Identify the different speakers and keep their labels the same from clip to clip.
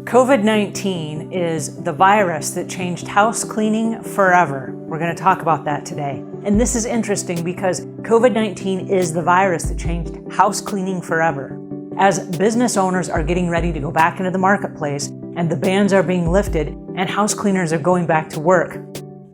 Speaker 1: COVID-19 is the virus that changed house cleaning forever. We're going to talk about that today. And this is interesting because COVID-19 is the virus that changed house cleaning forever. As business owners are getting ready to go back into the marketplace and the bans are being lifted and house cleaners are going back to work,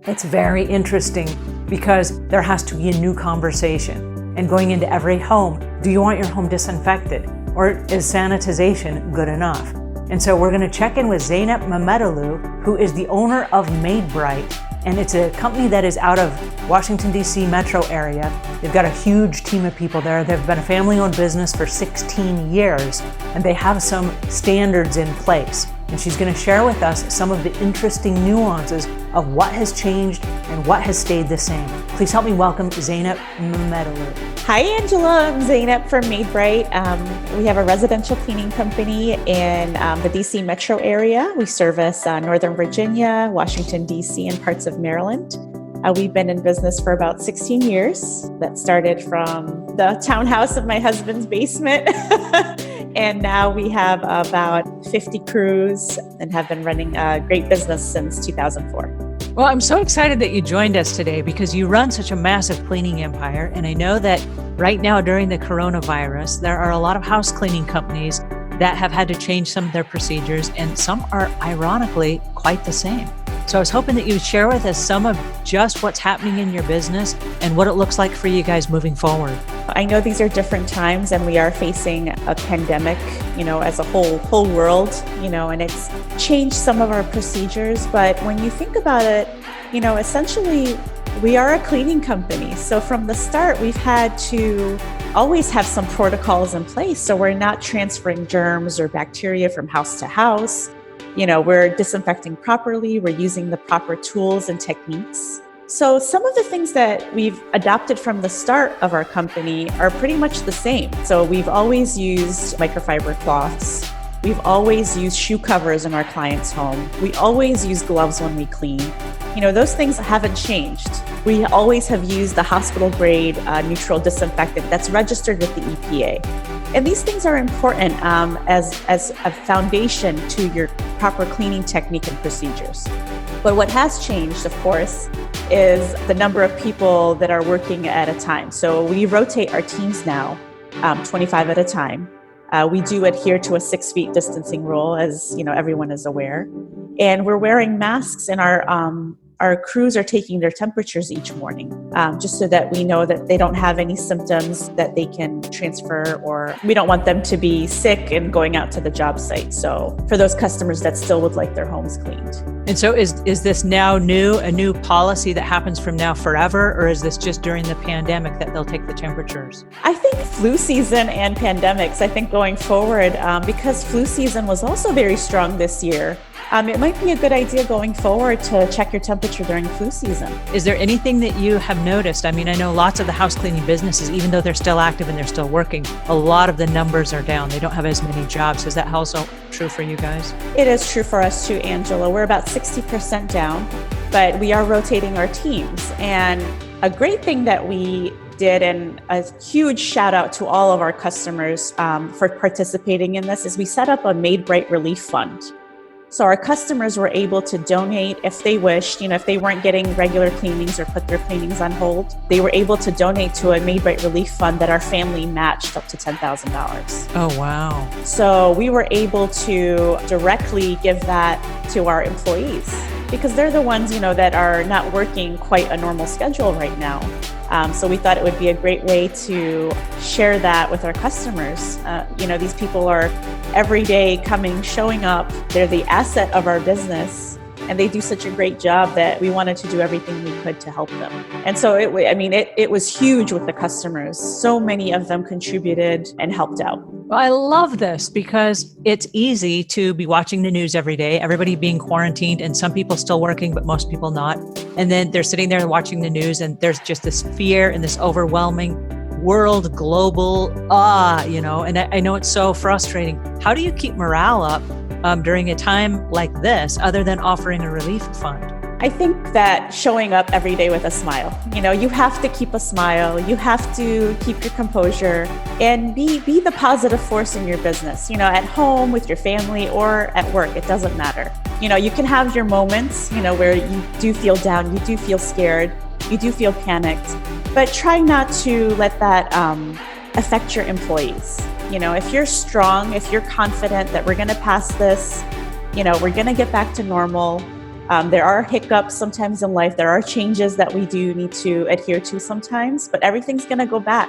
Speaker 1: it's very interesting because there has to be a new conversation. And going into every home, do you want your home disinfected? Or is sanitization good enough? And so we're going to check in with Zeynep Mehmetoğlu, who is the owner of Made Bright. And it's a company that is out of Washington, D.C. metro area. They've got a huge team of people there. They've been a family-owned business for 16 years, and they have some standards in place. And she's going to share with us some of the interesting nuances of what has changed and what has stayed the same. Please help me welcome Zeynep Mehmetoğlu.
Speaker 2: Hi, Angela. I'm Zeynep from Made Bright. We have a residential cleaning company in the DC metro area. We service Northern Virginia, Washington, DC, and parts of Maryland. We've been in business for about 16 years. That started from the townhouse of my husband's basement. And now we have about 50 crews and have been running a great business since 2004.
Speaker 1: Well, I'm so excited that you joined us today because you run such a massive cleaning empire. And I know that right now during the coronavirus, there are a lot of house cleaning companies that have had to change some of their procedures, and some are ironically quite the same. So I was hoping that you would share with us some of just what's happening in your business and what it looks like for you guys moving forward.
Speaker 2: I know these are different times and we are facing a pandemic, as a whole world, and it's changed some of our procedures. But when you think about it, essentially we are a cleaning company. So from the start, we've had to always have some protocols in place. So we're not transferring germs or bacteria from house to house. We're disinfecting properly. We're using the proper tools and techniques. So some of the things that we've adopted from the start of our company are pretty much the same. So we've always used microfiber cloths. We've always used shoe covers in our client's home. We always use gloves when we clean. Those things haven't changed. We always have used the hospital grade neutral disinfectant that's registered with the EPA. And these things are important as a foundation to your proper cleaning technique and procedures. But what has changed, of course, is the number of people that are working at a time. So we rotate our teams now, 25 at a time. We do adhere to a 6 feet distancing rule, as everyone is aware. And we're wearing masks, and our crews are taking their temperatures each morning, just so that we know that they don't have any symptoms that they can transfer, or we don't want them to be sick and going out to the job site. So for those customers that still would like their homes cleaned.
Speaker 1: And so is this now a new policy that happens from now forever, or is this just during the pandemic that they'll take the temperatures?
Speaker 2: I think flu season and pandemics, I think going forward, because flu season was also very strong this year, it might be a good idea going forward to check your temperature during flu season.
Speaker 1: Is there anything that you have noticed? I mean, I know lots of the house cleaning businesses, even though they're still active and they're still working, a lot of the numbers are down. They don't have as many jobs. Is that also true for you guys?
Speaker 2: It is true for us too, Angela. We're about 60% down, but we are rotating our teams. And a great thing that we did, and a huge shout out to all of our customers for participating in this, is we set up a Made Bright Relief Fund. So our customers were able to donate if they wished, if they weren't getting regular cleanings or put their cleanings on hold, they were able to donate to a Made Bright Relief Fund that our family matched up to $10,000.
Speaker 1: Oh, wow.
Speaker 2: So we were able to directly give that to our employees because they're the ones, that are not working quite a normal schedule right now. So we thought it would be a great way to share that with our customers. These people are every day showing up. They're the asset of our business, and they do such a great job that we wanted to do everything we could to help them. And so it was huge with the customers. So many of them contributed and helped out.
Speaker 1: Well, I love this because it's easy to be watching the news every day, everybody being quarantined and some people still working, but most people not. And then they're sitting there watching the news and there's just this fear and this overwhelming world, global and I know it's so frustrating. How do you keep morale up during a time like this, other than offering a relief fund?
Speaker 2: I think that showing up every day with a smile, you have to keep a smile, you have to keep your composure and be the positive force in your business, at home with your family or at work, it doesn't matter. You can have your moments, where you do feel down, you do feel scared, you do feel panicked, but try not to let that affect your employees. If you're strong, if you're confident that we're going to pass this, we're going to get back to normal. There are hiccups sometimes in life. There are changes that we do need to adhere to sometimes, but everything's going to go back.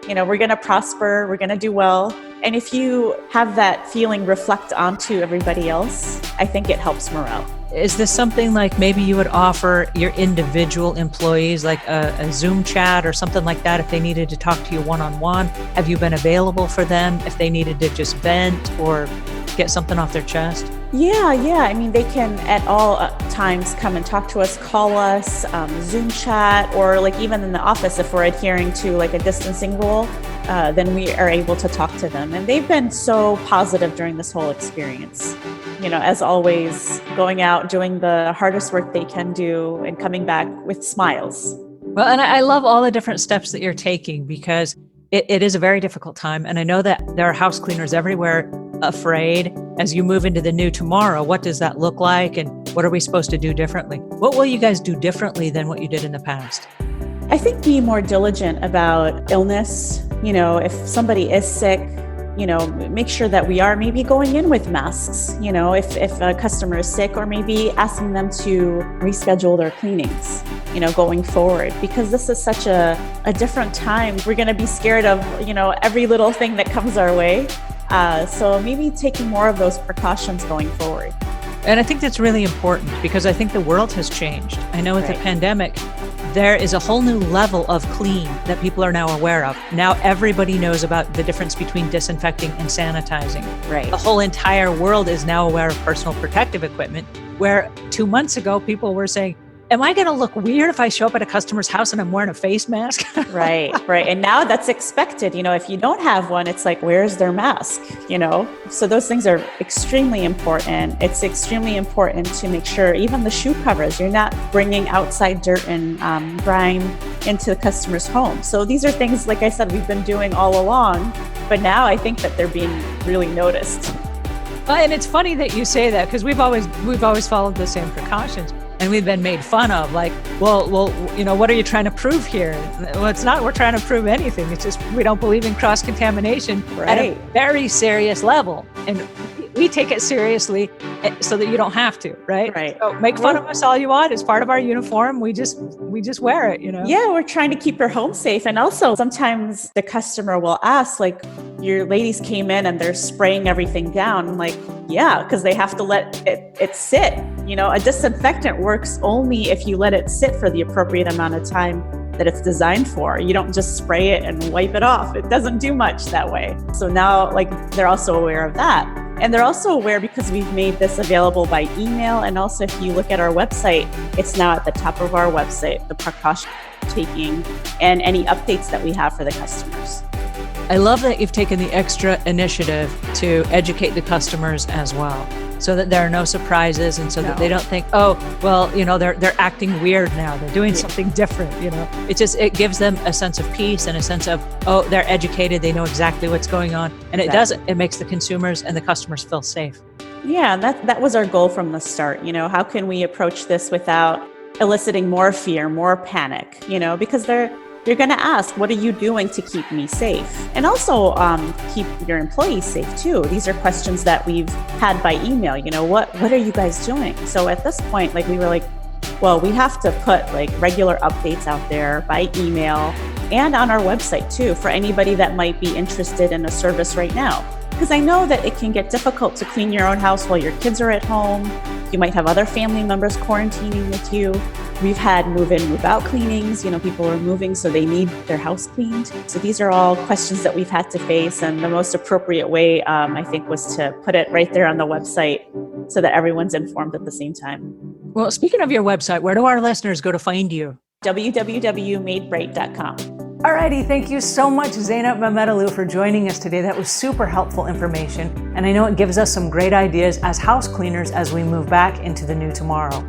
Speaker 2: We're going to prosper. We're going to do well. And if you have that feeling reflect onto everybody else, I think it helps morale.
Speaker 1: Is this something like maybe you would offer your individual employees like a Zoom chat or something like that if they needed to talk to you one-on-one? Have you been available for them if they needed to just vent or get something off their chest?
Speaker 2: Yeah. I mean, they can at all times come and talk to us, call us, Zoom chat, or like even in the office, if we're adhering to like a distancing rule, then we are able to talk to them. And they've been so positive during this whole experience. As always, going out, doing the hardest work they can do and coming back with smiles.
Speaker 1: Well, and I love all the different steps that you're taking because it is a very difficult time. And I know that there are house cleaners everywhere afraid as you move into the new tomorrow. What does that look like? And what are we supposed to do differently? What will you guys do differently than what you did in the past?
Speaker 2: I think be more diligent about illness. If somebody is sick, make sure that we are maybe going in with masks, if a customer is sick, or maybe asking them to reschedule their cleanings, going forward, because this is such a different time. We're going to be scared of, every little thing that comes our way. So maybe taking more of those precautions going forward.
Speaker 1: And I think that's really important because I think the world has changed. I know with the pandemic, there is a whole new level of clean that people are now aware of. Now everybody knows about the difference between disinfecting and sanitizing.
Speaker 2: Right.
Speaker 1: The whole entire world is now aware of personal protective equipment, where 2 months ago, people were saying, am I going to look weird if I show up at a customer's house and I'm wearing a face mask?
Speaker 2: Right. And now that's expected. If you don't have one, it's like, where's their mask? So those things are extremely important. It's extremely important to make sure even the shoe covers, you're not bringing outside dirt and grime into the customer's home. So these are things, like I said, we've been doing all along, but now I think that they're being really noticed.
Speaker 1: And it's funny that you say that because we've always followed the same precautions. And we've been made fun of, like, well, what are you trying to prove here? Well, it's not we're trying to prove anything. It's just we don't believe in cross-contamination at a very serious level. And we take it seriously so that you don't have to, right?
Speaker 2: Right.
Speaker 1: So make fun of us all you want. It's part of our uniform. We just wear it,
Speaker 2: Yeah, we're trying to keep your home safe. And also sometimes the customer will ask, like, your ladies came in and they're spraying everything down. I'm like, yeah, because they have to let it sit. A disinfectant works only if you let it sit for the appropriate amount of time that it's designed for. You don't just spray it and wipe it off. It doesn't do much that way. So now, they're also aware of that. And they're also aware because we've made this available by email. And also, if you look at our website, it's now at the top of our website, the precaution taking and any updates that we have for the customers.
Speaker 1: I love that you've taken the extra initiative to educate the customers as well, so that there are no surprises and so that they don't think, oh, well, they're acting weird now. They're doing something different, It gives them a sense of peace and a sense of, oh, they're educated. They know exactly what's going on. And it makes the consumers and the customers feel safe.
Speaker 2: Yeah, that was our goal from the start. How can we approach this without eliciting more fear, more panic, because you're going to ask, what are you doing to keep me safe? And also keep your employees safe too. These are questions that we've had by email. What are you guys doing? So at this point, we were like, well, we have to put regular updates out there by email and on our website too, for anybody that might be interested in a service right now. Because I know that it can get difficult to clean your own house while your kids are at home. You might have other family members quarantining with you. We've had move-in, move-out cleanings. People are moving, so they need their house cleaned. So these are all questions that we've had to face. And the most appropriate way, I think, was to put it right there on the website so that everyone's informed at the same time.
Speaker 1: Well, speaking of your website, where do our listeners go to find you?
Speaker 2: www.madebright.com.
Speaker 1: Alrighty, thank you so much, Zainab Mamedalou, for joining us today. That was super helpful information. And I know it gives us some great ideas as house cleaners as we move back into the new tomorrow.